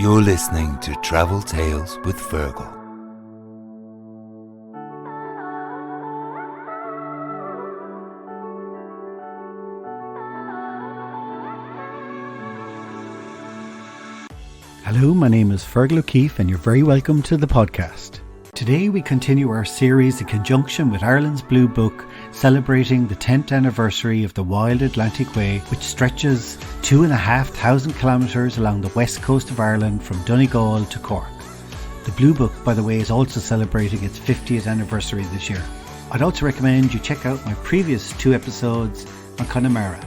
You're listening to Travel Tales with Fergal. Hello, my name is Fergal O'Keefe and you're very welcome to the podcast. Today we continue our series in conjunction with Ireland's Blue Book, celebrating the 10th anniversary of the Wild Atlantic Way, which stretches 2,500 kilometres along the west coast of Ireland from Donegal to Cork. The Blue Book, by the way, is also celebrating its 50th anniversary this year. I'd also recommend you check out my previous 2 episodes on Kenmare.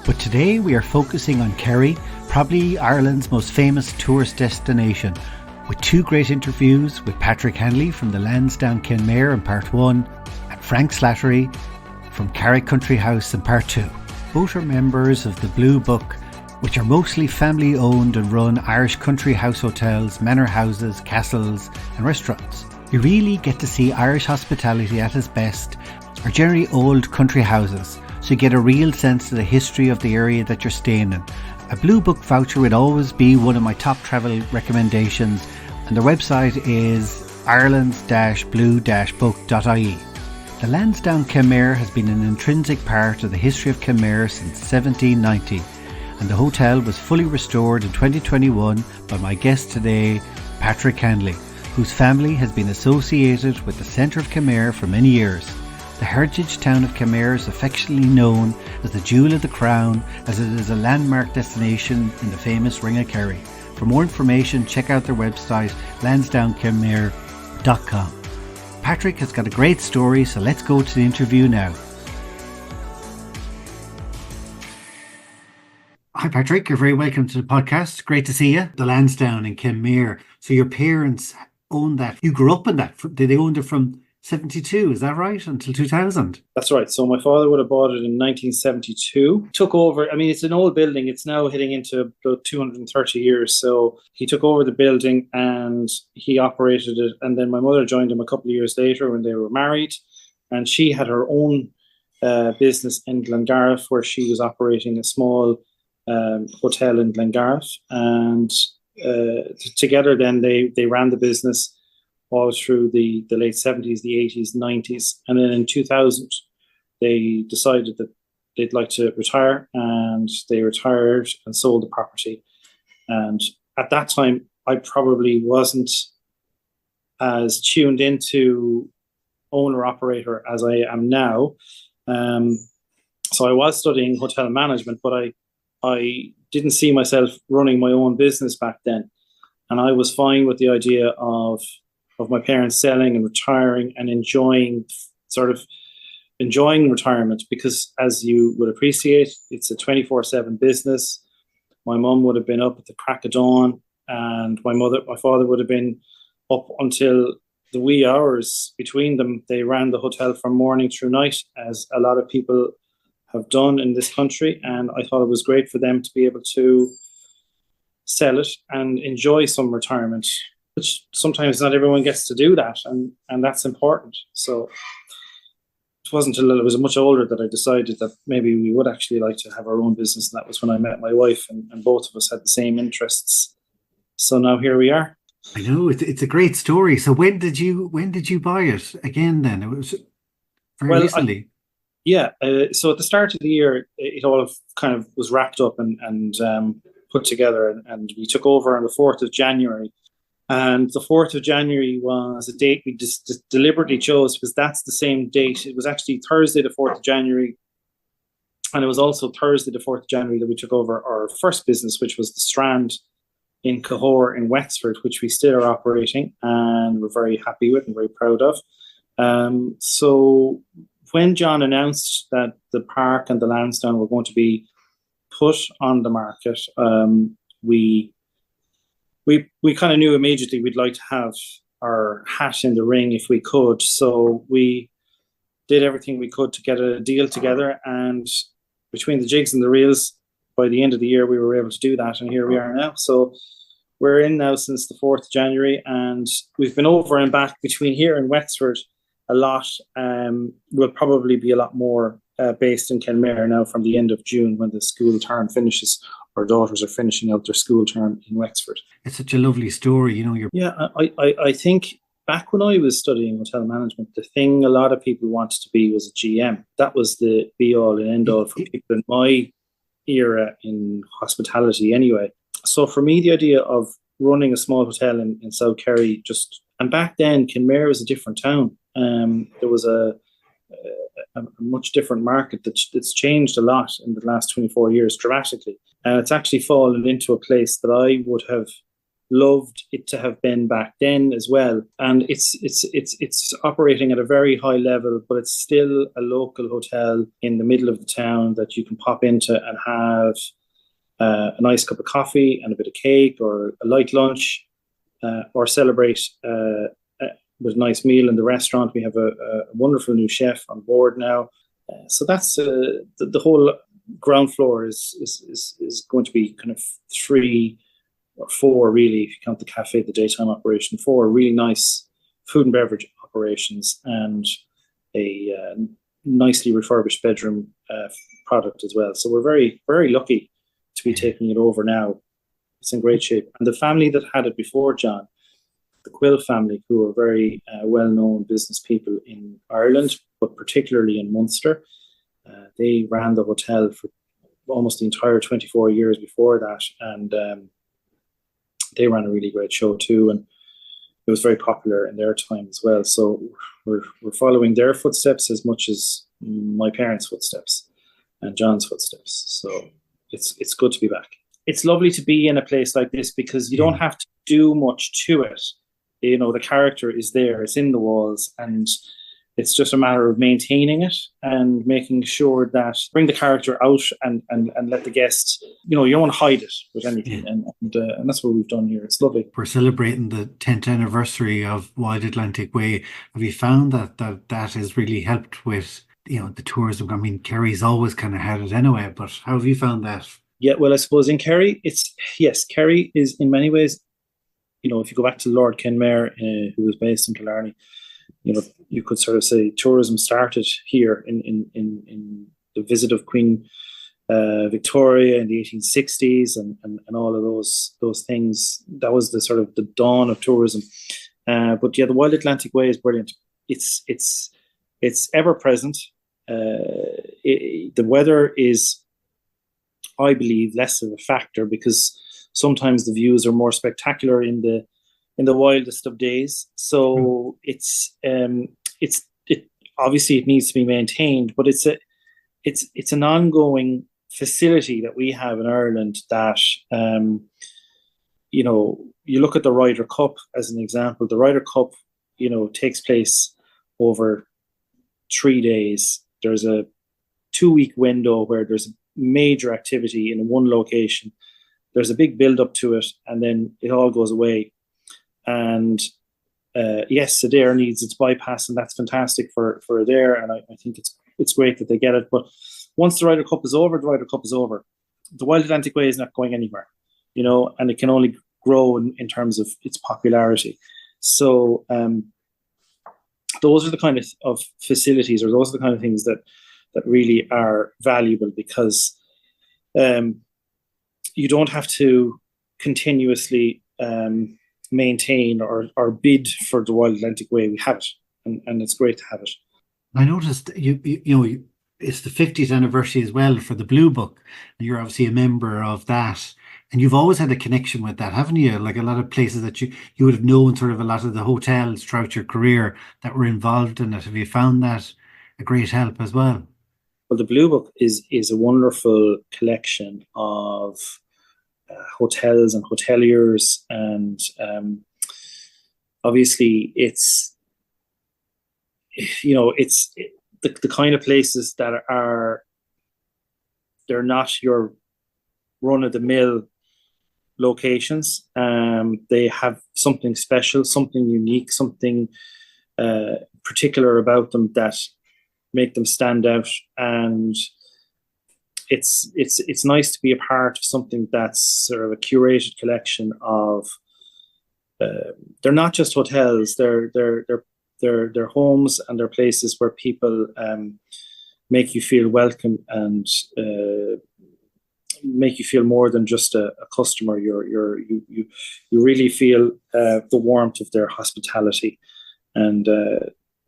But today we are focusing on Kerry, probably Ireland's most famous tourist destination, with 2 great interviews with Patrick Hanley from the Lansdowne Kenmare in part 1 and Frank Slattery from Kerry Country House in part 2. Both are members of the Blue Book, which are mostly family owned and run Irish country house hotels, manor houses, castles and restaurants. You really get to see Irish hospitality at its best, are generally old country houses, so you get a real sense of the history of the area that you're staying in. A Blue Book voucher would always be one of my top travel recommendations, and their website is irelands-blue-book.ie. The Lansdowne Kenmare has been an intrinsic part of the history of Kenmare since 1790, and the hotel was fully restored in 2021 by my guest today, Patrick Hanley, whose family has been associated with the centre of Kenmare for many years. The heritage town of Kenmare is affectionately known as the Jewel of the Crown, as it is a landmark destination in the famous Ring of Kerry. For more information, check out their website, lansdownekenmare.com. Patrick has got a great story, so let's go to the interview now. Hi Patrick, you're very welcome to the podcast. Great to see you. The Lansdowne in Kenmare. So your parents owned that. You grew up in that. Did they own it from 72, is that right? Until 2000? That's right. So my father would have bought it in 1972. Took over. I mean, it's an old building. It's now heading into about 230 years. So he took over the building and he operated it. And then my mother joined him a couple of years later when they were married. And she had her own business in Glengarriff, where she was operating a small hotel in Glengarriff. And together then they ran the business all through the late 70s, the 80s, 90s. And then in 2000, they decided that they'd like to retire, and they retired and sold the property. And at that time, I probably wasn't as tuned into owner-operator as I am now. So I was studying hotel management, but I didn't see myself running my own business back then. And I was fine with the idea of my parents selling and retiring and enjoying retirement, because as you would appreciate, it's a 24/7 business. My mum would have been up at the crack of dawn, and my father would have been up until the wee hours between them. They ran the hotel from morning through night, as a lot of people have done in this country. And I thought it was great for them to be able to sell it and enjoy some retirement, which sometimes not everyone gets to do that, and that's important. So it wasn't until I was much older that I decided that maybe we would actually like to have our own business, and that was when I met my wife, and both of us had the same interests. So now here we are. I know, it's a great story. So when did you buy it again then? It was very recently. So at the start of the year, it all kind of was wrapped up and put together, and we took over on the 4th of January. And the 4th of January was a date we just deliberately chose because that's the same date. It was actually Thursday, the 4th of January. And it was also Thursday, the 4th of January, that we took over our first business, which was the Strand in Cahors in Wexford, which we still are operating and we're very happy with and very proud of. So when John announced that the park and the Lansdowne were going to be put on the market, we kind of knew immediately we'd like to have our hat in the ring if we could. So we did everything we could to get a deal together. And between the jigs and the reels, by the end of the year, we were able to do that. And here we are now. So we're in now since the 4th of January. And we've been over and back between here and Wexford a lot. Will probably be a lot more based in Kenmare now from the end of June when the school term finishes. Our daughters are finishing out their school term in Wexford. It's such a lovely story, Yeah, I think back when I was studying hotel management, the thing a lot of people wanted to be was a GM. That was the be all and end all for people in my era in hospitality anyway. So for me, the idea of running a small hotel in South Kerry and back then Kenmare was a different town. There was a much different market that's changed a lot in the last 24 years dramatically. And it's actually fallen into a place that I would have loved it to have been back then as well. And it's operating at a very high level, but it's still a local hotel in the middle of the town that you can pop into and have a nice cup of coffee and a bit of cake or a light lunch, or celebrate with a nice meal in the restaurant. We have a wonderful new chef on board now. So that's the whole ground floor is going to be kind of 3 or 4 really, if you count the cafe, the daytime operation, 4 really nice food and beverage operations and a nicely refurbished bedroom product as well. So we're very, very lucky to be taking it over now. It's in great shape. And the family that had it before John, the Quill family, who are very well-known business people in Ireland, but particularly in Munster, they ran the hotel for almost the entire 24 years before that, and they ran a really great show too, and it was very popular in their time as well. So we're following their footsteps as much as my parents' footsteps and John's footsteps. So it's good to be back. It's lovely to be in a place like this because you don't have to do much to it. The character is there, it's in the walls, and it's just a matter of maintaining it and making sure that bring the character out and let the guest, you don't want to hide it with anything. Yeah. And that's what we've done here. It's lovely. We're celebrating the 10th anniversary of Wild Atlantic Way. Have you found that has really helped with, the tourism? I mean, Kerry's always kind of had it anyway, but how have you found that? Yeah, well, I suppose in Kerry, Kerry is in many ways, if you go back to Lord Kenmare, who was based in Killarney, you could sort of say tourism started here in the visit of Queen Victoria in the 1860s and all of those things. That was the sort of the dawn of tourism. But yeah, the Wild Atlantic Way is brilliant. It's ever present. The weather is, I believe, less of a factor because sometimes the views are more spectacular in the wildest of days. So it obviously it needs to be maintained, but it's an ongoing facility that we have in Ireland that you look at the Ryder Cup as an example. The Ryder Cup takes place over 3 days. There's a 2-week window where there's major activity in one location. There's a big build up to it, and then it all goes away. And yes, Adair needs its bypass, and that's fantastic for Adair, and I think it's great that they get it. But once the Ryder Cup is over, the Ryder Cup is over. The Wild Atlantic Way is not going anywhere, and it can only grow in terms of its popularity. So those are the kind of facilities, or those are the kind of things that really are valuable because you don't have to continuously maintain or bid for the Wild Atlantic Way. We have it, and it's great to have it. I noticed it's the 50th anniversary as well for the Blue Book. You're obviously a member of that, and you've always had a connection with that, haven't you? Like a lot of places that you would have known, sort of a lot of the hotels throughout your career that were involved in it. Have you found that a great help as well? Well, the Blue Book is a wonderful collection of hotels and hoteliers, and obviously it's the kind of places that they're not your run-of-the-mill locations. They have something special, something unique, something particular about them that make them stand out, and it's nice to be a part of something that's sort of a curated collection of. They're not just hotels; they're homes, and they're places where people make you feel welcome and make you feel more than just a customer. You really feel the warmth of their hospitality, and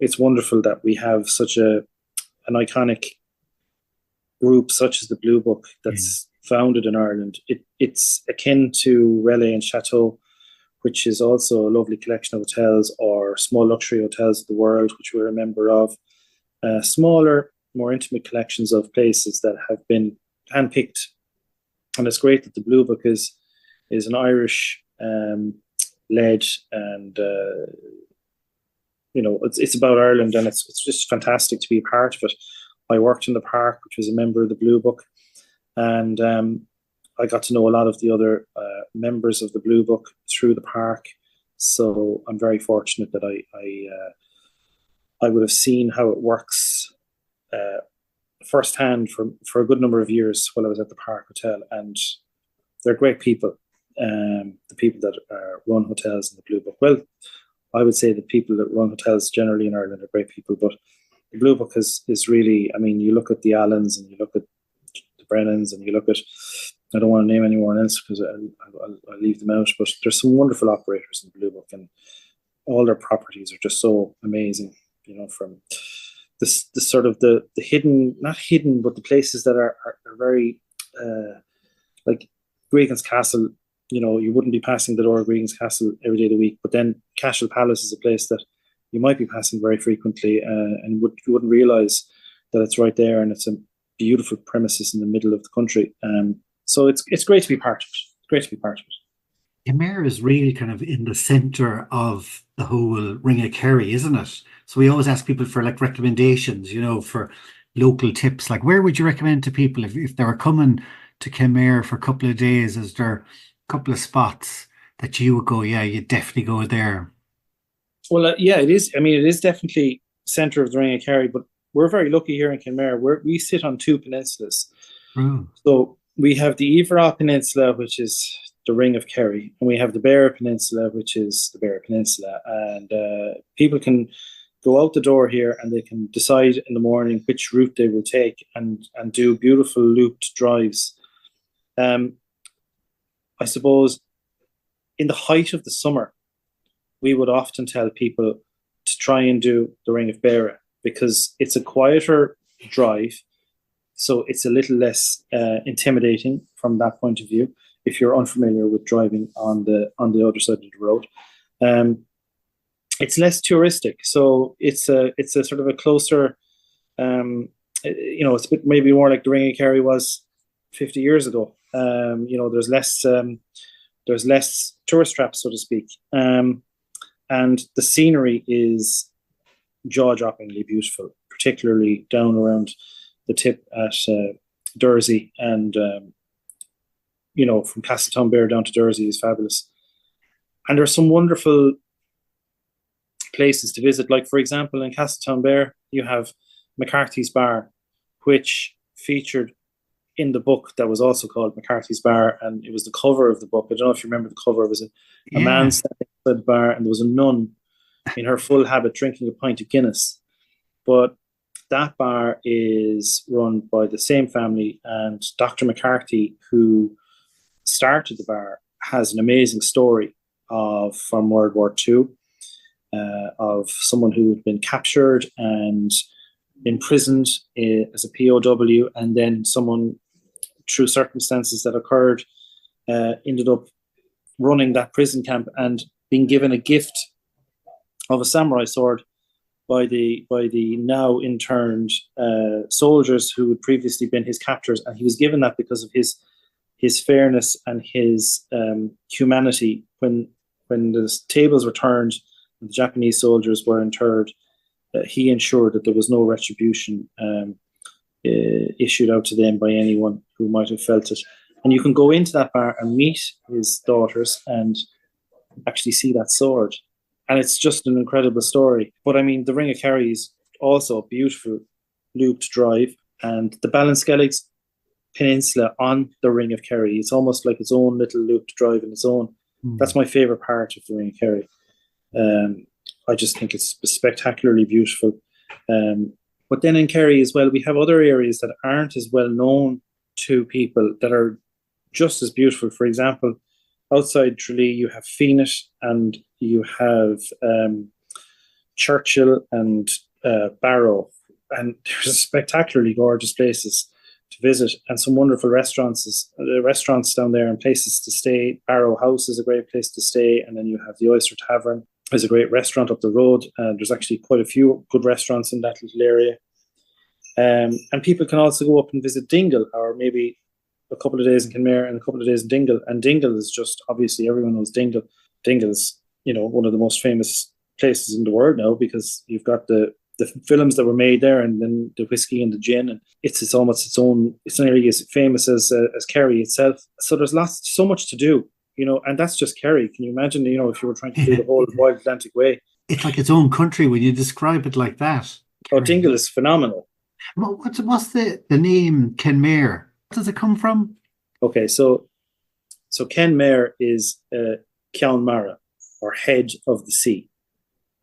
it's wonderful that we have such an iconic group such as the Blue Book that's founded in Ireland. It's akin to Relais and Chateau, which is also a lovely collection of hotels, or small luxury hotels of the world, which we're a member of. Smaller, more intimate collections of places that have been handpicked. And it's great that the Blue Book is an Irish led, and it's about Ireland, and it's just fantastic to be a part of it. I worked in the park, which was a member of the Blue Book, and I got to know a lot of the other members of the Blue Book through the park. So I'm very fortunate that I would have seen how it works firsthand for a good number of years while I was at the Park Hotel, and they're great people. The people that run hotels in the Blue Book. Well, I would say the people that run hotels generally in Ireland are great people, but the Blue Book is really, I mean, you look at the Allens and you look at the Brennans and you look at, I don't want to name anyone else because I'll leave them out, but there's some wonderful operators in the Blue Book, and all their properties are just so amazing, from the sort of the hidden, not hidden, but the places that are very, like Gregan's Castle. You wouldn't be passing the door of Gregan's Castle every day of the week, but then Cashel Palace is a place that you might be passing very frequently, and you wouldn't realise that it's right there, and it's a beautiful premises in the middle of the country. So it's great to be part of it. It's great to be part of it. Kenmare is really kind of in the centre of the whole Ring of Kerry, isn't it? So we always ask people for like recommendations, for local tips. Like, where would you recommend to people if they were coming to Kenmare for a couple of days? Is there a couple of spots that you would go, yeah, you definitely go there? Well, yeah, it is. I mean, it is definitely centre of the Ring of Kerry, but we're very lucky here in Kenmare. We sit on two peninsulas. Oh. So we have the Iveragh Peninsula, which is the Ring of Kerry, and we have the Beara Peninsula, which is the Beara Peninsula. And people can go out the door here and they can decide in the morning which route they will take and do beautiful looped drives. I suppose in the height of the summer, we would often tell people to try and do the Ring of Beara because it's a quieter drive, so it's a little less intimidating from that point of view if you're unfamiliar with driving on the other side of the road. It's less touristic, so it's a sort of a closer, it's a bit maybe more like the Ring of Kerry was 50 years ago. There's less tourist traps, so to speak. And the scenery is jaw-droppingly beautiful, particularly down around the tip at Dursey, and from Castletownbere down to Dursey is fabulous. And there are some wonderful places to visit. Like, for example, in Castletownbere, you have McCarthy's Bar, which featured in the book that was also called McCarthy's Bar, and it was the cover of the book. I don't know if you remember the cover. It was a man standing by the bar, and there was a nun in her full habit drinking a pint of Guinness. But that bar is run by the same family, and Dr. McCarthy, who started the bar, has an amazing story from World War II, of someone who had been captured and imprisoned as a POW, and then someone, through circumstances that occurred, ended up running that prison camp and being given a gift of a samurai sword by the now interned soldiers who had previously been his captors, and he was given that because of his fairness and his humanity. When the tables were turned and the Japanese soldiers were interred, he ensured that there was no retribution issued out to them by anyone who might have felt it. And you can go into that bar and meet his daughters and actually see that sword. And it's just an incredible story. But I mean, the Ring of Kerry is also a beautiful looped drive, and the Ballinskelligs Peninsula on the Ring of Kerry, it's almost like its own little looped drive in its own. That's my favourite part of the Ring of Kerry. I just think it's spectacularly beautiful. When But then in Kerry as well, we have other areas that aren't as well known to people that are just as beautiful. For example, outside Tralee, you have Feenet and you have Churchill and Barrow, and there's spectacularly gorgeous places to visit and some wonderful restaurants down there and places to stay. Barrow House is a great place to stay, and then you have the Oyster Tavern. There's a great restaurant up the road. There's actually quite a few good restaurants in that little area. And people can also go up and visit Dingle, or maybe a couple of days in Kenmare and a couple of days in Dingle. And Dingle is just, obviously everyone knows Dingle. Dingle is, one of the most famous places in the world now, because you've got the films that were made there, and then the whiskey and the gin, and it's almost its own. It's nearly as famous as Kerry itself. So there's so much to do, and that's just Kerry. Can you imagine, if you were trying to do the whole Wild Atlantic Way? It's like its own country when you describe it like that. Kerry. Oh, Dingle is phenomenal. What's the name Kenmare? Where does it come from? Okay, so Kenmare is Kenmare, or head of the sea.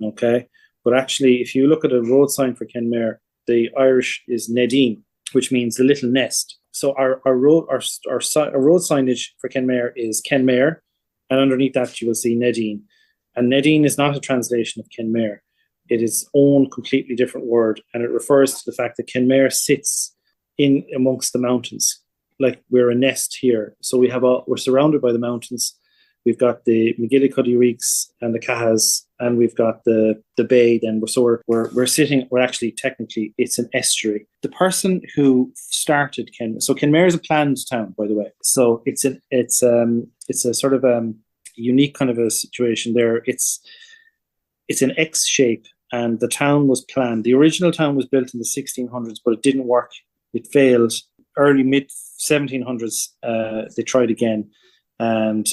Okay. But actually, if you look at a road sign for Kenmare, the Irish is Nadine, which means the little nest. So our road signage for Kenmare is Kenmare, and underneath that you will see Nadine. And Nadine is not a translation of Kenmare. It is its own completely different word, and it refers to the fact that Kenmare sits in amongst the mountains, like we're a nest here. So we're surrounded by the mountains. We've got the McGillicuddy Reeks and the Cahas, and we've got the bay. Then we're sitting. We're actually technically it's an estuary. The person who started Kenmare. So Kenmare is a planned town, by the way. So it's a sort of unique kind of a situation there. It's an X shape, and the town was planned. The original town was built in the 1600s, but it didn't work. It failed. Early mid 1700s, they tried again, and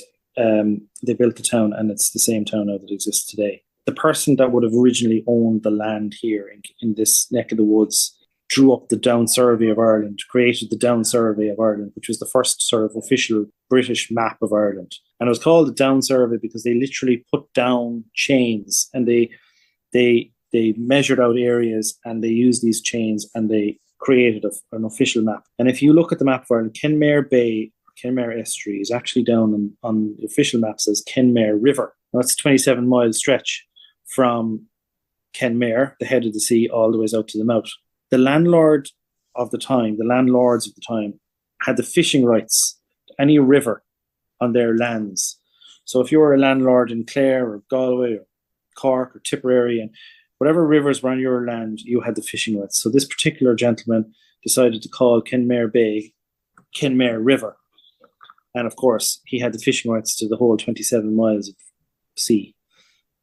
they built the town, and it's the same town now that exists today. The person that would have originally owned the land here in this neck of the woods drew up the Down Survey of Ireland, created the Down Survey of Ireland, which was the first sort of official British map of Ireland. And it was called the Down Survey because they literally put down chains, and they measured out areas, and they used these chains, and they created an official map. And if you look at the map of Ireland, Kenmare Bay, Kenmare Estuary is actually down on the official maps as Kenmare River. Now, that's a 27-mile stretch from Kenmare, the head of the sea, all the way out to the mouth. The landlords of the time, had the fishing rights to any river on their lands. So if you were a landlord in Clare or Galway or Cork or Tipperary, and whatever rivers were on your land, you had the fishing rights. So this particular gentleman decided to call Kenmare Bay Kenmare River. And of course, he had the fishing rights to the whole 27 miles of sea.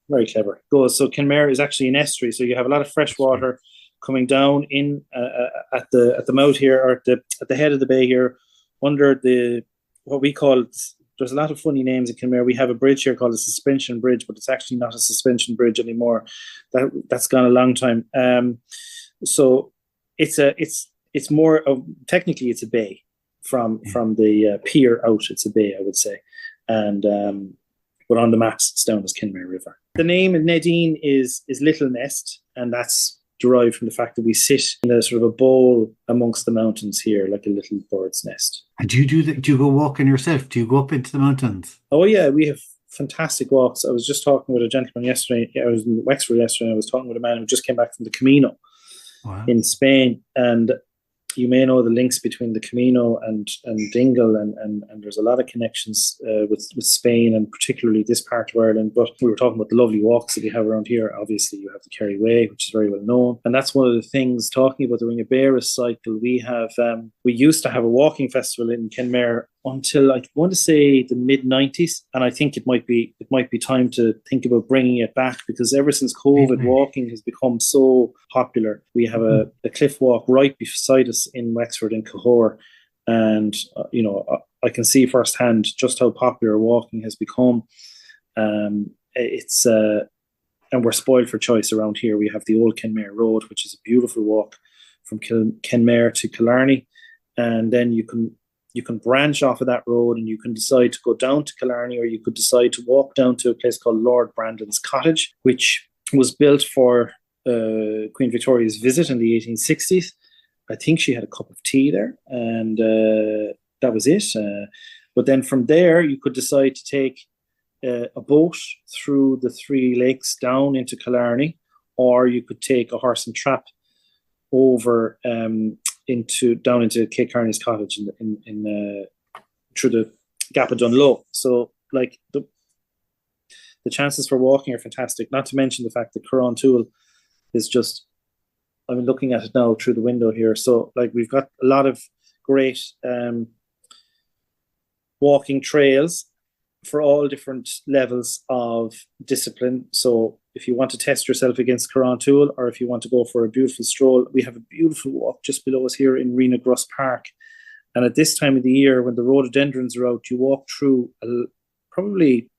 Very clever. So Kenmare is actually an estuary. So you have a lot of fresh water coming down in at the mouth here, or at the head of the bay here, under what we call. There's a lot of funny names in Kenmare. We have a bridge here called a suspension bridge, but it's actually not a suspension bridge anymore. That's gone a long time. So it's more of, technically it's a bay. From the pier out, it's a bay, I would say, and but on the maps it's down as Kenmare River. The name Nadine is little nest, and that's derived from the fact that we sit in a sort of a bowl amongst the mountains here, like a little bird's nest. And do you do that? Do you go walking yourself? Do you go up into the mountains? Oh yeah, we have fantastic walks. I was just talking with a gentleman yesterday. I was in Wexford yesterday. And I was talking with a man who just came back from the Camino in Spain, and you may know the links between the Camino and Dingle, and there's a lot of connections with Spain, and particularly this part of Ireland. But we were talking about the lovely walks that we have around here. Obviously, you have the Kerry Way, which is very well known, and that's one of the things. Talking about the Ring of Bearers cycle, we used to have a walking festival in Kenmare until I want to say the mid-90s, and I think it might be time to think about bringing it back, because ever since COVID, walking has become so popular. We have a cliff walk right beside us in Wexford in Cahors, and I can see firsthand just how popular walking has become. And we're spoiled for choice around here. We have the Old Kenmare Road, which is a beautiful walk from Kenmare to Killarney, and then you can branch off of that road, and you can decide to go down to Killarney, or you could decide to walk down to a place called Lord Brandon's Cottage, which was built for Queen Victoria's visit in the 1860s. I think she had a cup of tea there, and that was it. But then from there, you could decide to take a boat through the Three Lakes down into Killarney, or you could take a horse and trap over down into Kate Kearney's cottage in through the Gap of Dunlow. So like the chances for walking are fantastic. Not to mention the fact that Corrantoul is just, I'm looking at it now through the window here. So like we've got a lot of great walking trails for all different levels of discipline. So if you want to test yourself against Corrantoul, or if you want to go for a beautiful stroll, we have a beautiful walk just below us here in Rena Gruss Park. And at this time of the year, when the rhododendrons are out, you walk through probably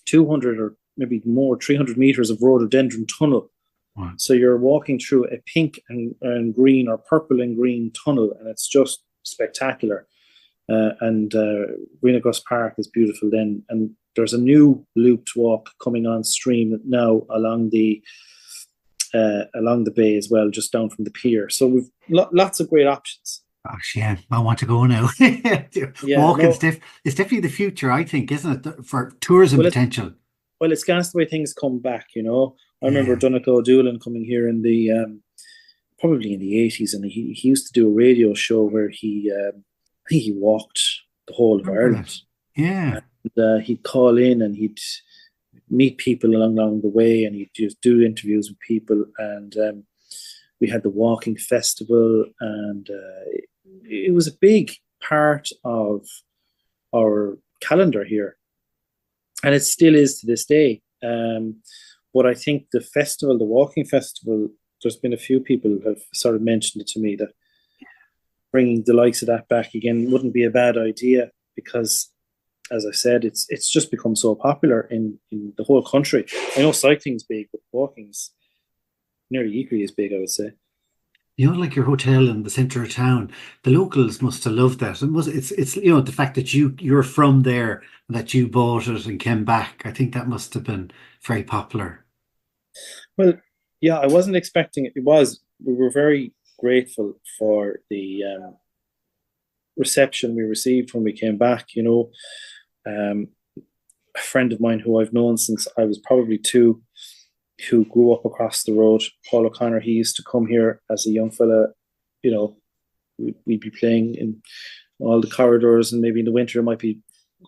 200 or maybe more, 300 meters of rhododendron tunnel. Wow. So you're walking through a pink and green or purple and green tunnel, and it's just spectacular. And Rena Gruss Park is beautiful then. And there's a new looped walk coming on stream now along the bay as well, just down from the pier. So we've lots of great options. Gosh, yeah, I want to go now. Walking's it's definitely the future, I think, isn't it, for tourism potential? Well, it's gas the way things come back, you know. I remember Donegal Doolan coming here in the probably in the 80s, and he used to do a radio show where he walked the whole of Ireland. Yeah. And he'd call in and he'd meet people along the way, and he'd just do interviews with people. And we had the walking festival, and it was a big part of our calendar here. And it still is to this day. But I think the walking festival, there's been a few people who have sort of mentioned it to me that bringing the likes of that back again wouldn't be a bad idea, because, as I said, it's just become so popular in the whole country. I know cycling's big, but walking's nearly equally as big, I would say. You know, like your hotel in the centre of town, the locals must have loved that. It's you know, the fact that you're from there and that you bought it and came back. I think that must have been very popular. Well, yeah, I wasn't expecting it. We were very grateful for the reception we received when we came back. You know, a friend of mine who I've known since I was probably 2, who grew up across the road, Paul O'Connor, he used to come here as a young fella. You know, we'd be playing in all the corridors, and maybe in the winter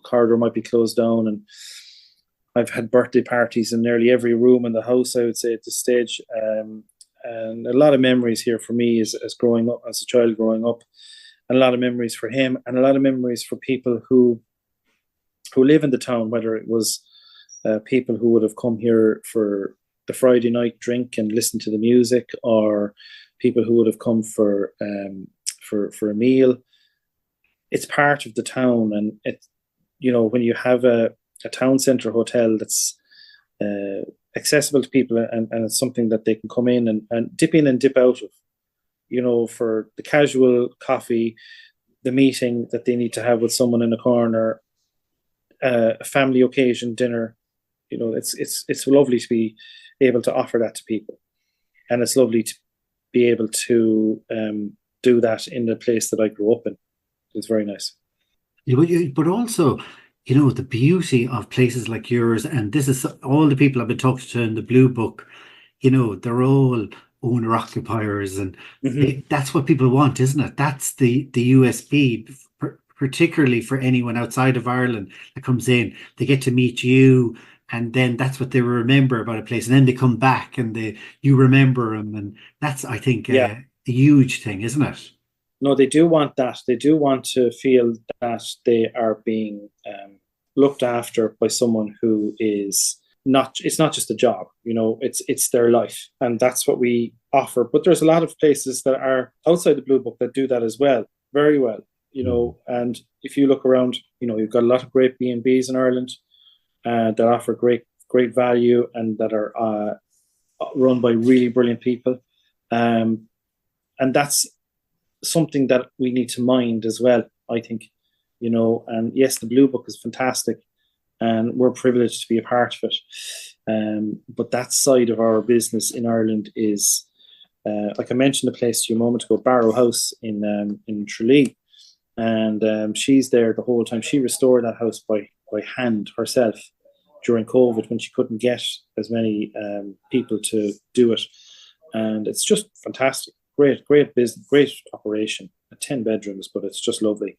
corridor might be closed down. And I've had birthday parties in nearly every room in the house, I would say, at this stage. And a lot of memories here for me as growing up, as a child growing up, and a lot of memories for him, and a lot of memories for people who live in the town, whether it was people who would have come here for the Friday night drink and listen to the music, or people who would have come for a meal. It's part of the town, and it, you know, when you have a town centre hotel that's accessible to people, and it's something that they can come in and dip in and dip out of, you know, for the casual coffee, the meeting that they need to have with someone in a corner, a family occasion dinner. You know, it's lovely to be able to offer that to people, and it's lovely to be able to do that in the place that I grew up in. It's very nice. Yeah, but also, you know, the beauty of places like yours, and this is all the people I've been talking to in the Blue Book, you know, they're all owner occupiers, and that's what people want, isn't it? That's the USP, particularly for anyone outside of Ireland that comes in. They get to meet you, and then that's what they remember about a place, and then they come back and you remember them, and that's, I think, a huge thing, isn't it? No, they do want that. They do want to feel that they are being looked after by someone who is not, it's not just a job, you know, it's their life. And that's what we offer. But there's a lot of places that are outside the Blue Book that do that as well, very well, you know. And if you look around, you know, you've got a lot of great B&Bs in Ireland that offer great value, and that are run by really brilliant people. And that's something that we need to mind as well, I think, you know. And yes, the Blue Book is fantastic, and we're privileged to be a part of it. But that side of our business in Ireland is, like I mentioned the place to you a moment ago, Barrow House in Tralee. And she's there the whole time. She restored that house by hand herself during COVID when she couldn't get as many people to do it. And it's just fantastic. Great business, great operation. 10 bedrooms, but it's just lovely.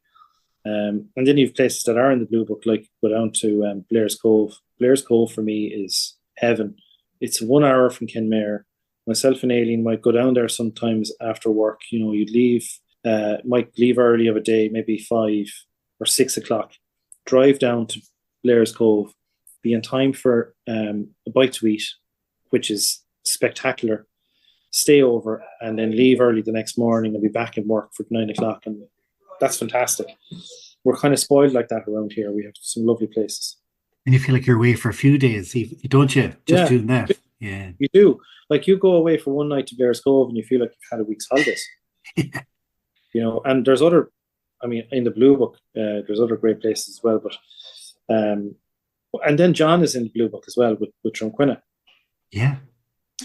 And then you have places that are in the Blue Book, like go down to Blair's Cove. Blair's Cove for me is heaven. It's 1 hour from Kenmare. Myself and Aileen might go down there sometimes after work. You know, you'd leave, might leave early of a day, maybe 5 or 6 o'clock. Drive down to Blair's Cove, be in time for a bite to eat, which is spectacular. Stay over and then leave early the next morning and be back in work for 9 o'clock. And that's fantastic. We're kind of spoiled like that around here. We have some lovely places. And you feel like you're away for a few days, don't you? Just doing that. Yeah. You do. Like you go away for one night to Blair's Cove and you feel like you've had a week's holidays. Yeah. You know, and there's other, I mean, in the Blue Book, there's other great places as well. But and then John is in the Blue Book as well with Drumquinna. Yeah.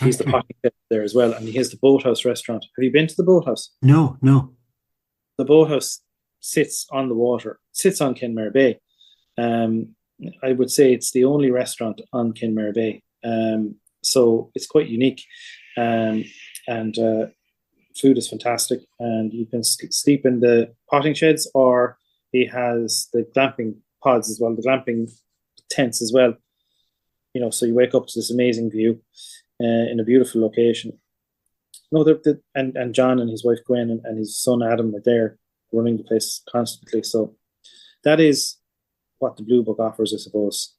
He's the potting pit there as well. And he has the Boathouse restaurant. Have you been to the Boathouse? No. The Boathouse sits on the water, sits on Kenmare Bay. I would say it's the only restaurant on Kenmare Bay. So it's quite unique. And food is fantastic. And you can sleep in the potting sheds, or he has the glamping pods as well, the glamping tents as well. You know, so you wake up to this amazing view in a beautiful location. No, and John and his wife Gwen and his son Adam are there running the place constantly. So that is what the Blue Book offers, I suppose.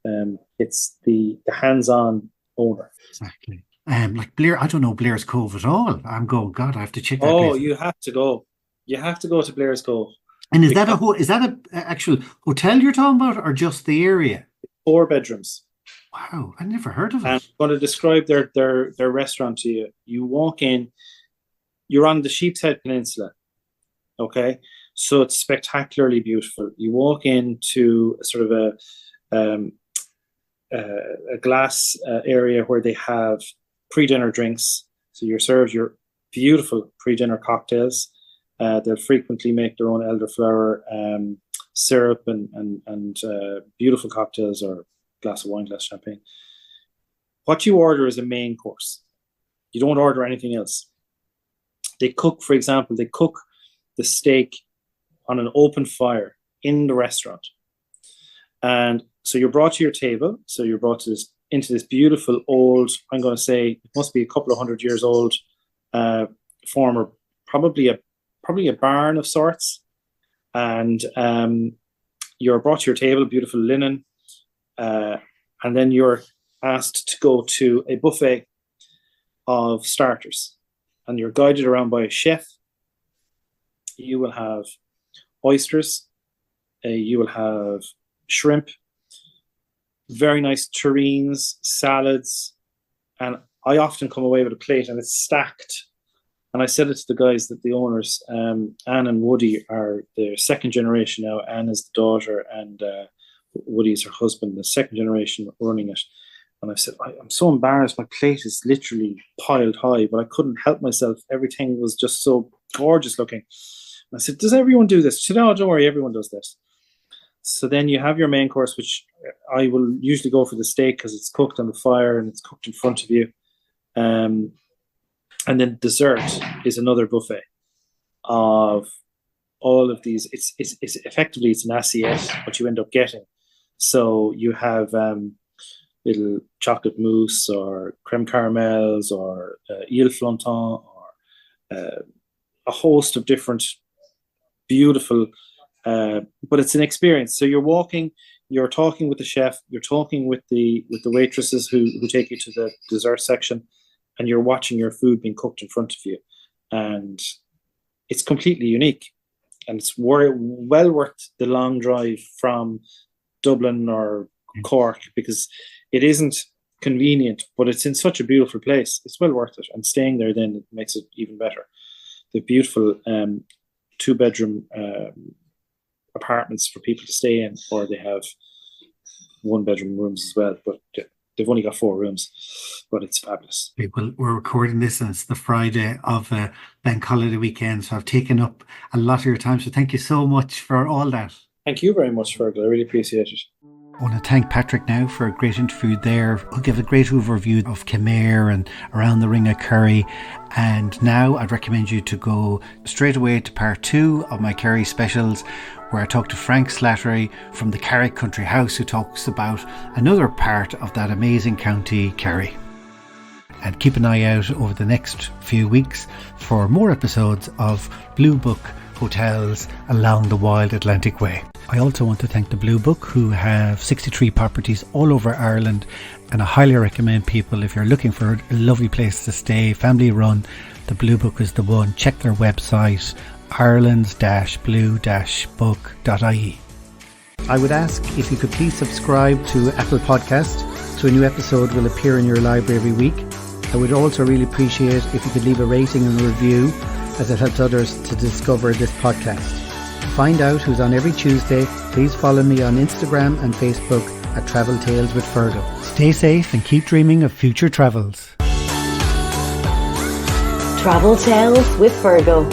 It's the hands-on owner. Exactly. Like Blair, I don't know Blair's Cove at all. I'm going, God, I have to check that. Oh, place. you have to go. You have to go to Blair's Cove. And is that a actual hotel you're talking about, or just the area? 4 bedrooms. Wow, I never heard of it. And I'm going to describe their restaurant to you. You walk in, you're on the Sheep's Head Peninsula. Okay, so it's spectacularly beautiful. You walk into sort of a glass area where they have pre-dinner drinks. So you're served your beautiful pre-dinner cocktails. They'll frequently make their own elderflower syrup and beautiful cocktails, or glass of wine, glass of champagne. What you order is a main course. You don't order anything else. They cook, for example, the steak on an open fire in the restaurant. And so you're brought to your table. So you're brought into this beautiful old, I'm going to say it must be a couple of 100 years old, former, probably a barn of sorts. And you're brought to your table, beautiful linen. And then you're asked to go to a buffet of starters. And you're guided around by a chef. You will have oysters. You will have shrimp. Very nice terrines, salads. And I often come away with a plate and it's stacked. And I said it to the guys, that the owners, Anne and Woody, are the second generation now. Anne is the daughter and Woody is her husband, the second generation running it. And I said, I'm so embarrassed. My plate is literally piled high, but I couldn't help myself. Everything was just so gorgeous looking. And I said, does everyone do this? She said, no, don't worry, everyone does this. So then you have your main course, which I will usually go for the steak because it's cooked on the fire and it's cooked in front of you. And then dessert is another buffet of all of these. It's effectively, it's an assiette, what you end up getting. So you have little chocolate mousse or creme caramels or eel flanton or a host of different beautiful, but it's an experience. So you're walking, you're talking with the chef, you're talking with the waitresses who take you to the dessert section, and you're watching your food being cooked in front of you. And it's completely unique. And it's well worth the long drive from Dublin or Cork, because it isn't convenient, but it's in such a beautiful place. It's well worth it. And staying there then makes it even better. The beautiful 2-bedroom apartments for people to stay in, or they have 1-bedroom rooms as well. But they've only got 4 rooms, but it's fabulous. Well, we're recording this and it's the Friday of Bank Holiday weekend, so I've taken up a lot of your time. So thank you so much for all that. Thank you very much, Fergal. I really appreciate it. I want to thank Patrick now for a great interview there. He'll give a great overview of Kenmare and around the ring of Kerry. And now I'd recommend you to go straight away to part 2 of my Kerry specials, where I talk to Frank Slattery from the Carrick Country House, who talks about another part of that amazing county, Kerry. And keep an eye out over the next few weeks for more episodes of Blue Book hotels along the wild Atlantic Way. I also want to thank the Blue Book, who have 63 properties all over Ireland, and I highly recommend people, if you're looking for a lovely place to stay, family run, the Blue Book is the one. Check their website, irelands-blue-book.ie. I would ask if you could please subscribe to Apple Podcast so a new episode will appear in your library every week. I would also really appreciate if you could leave a rating and a review, as it helps others to discover this podcast. To find out who's on every Tuesday, please follow me on Instagram and Facebook at Travel Tales with Fergal. Stay safe and keep dreaming of future travels. Travel Tales with Fergal.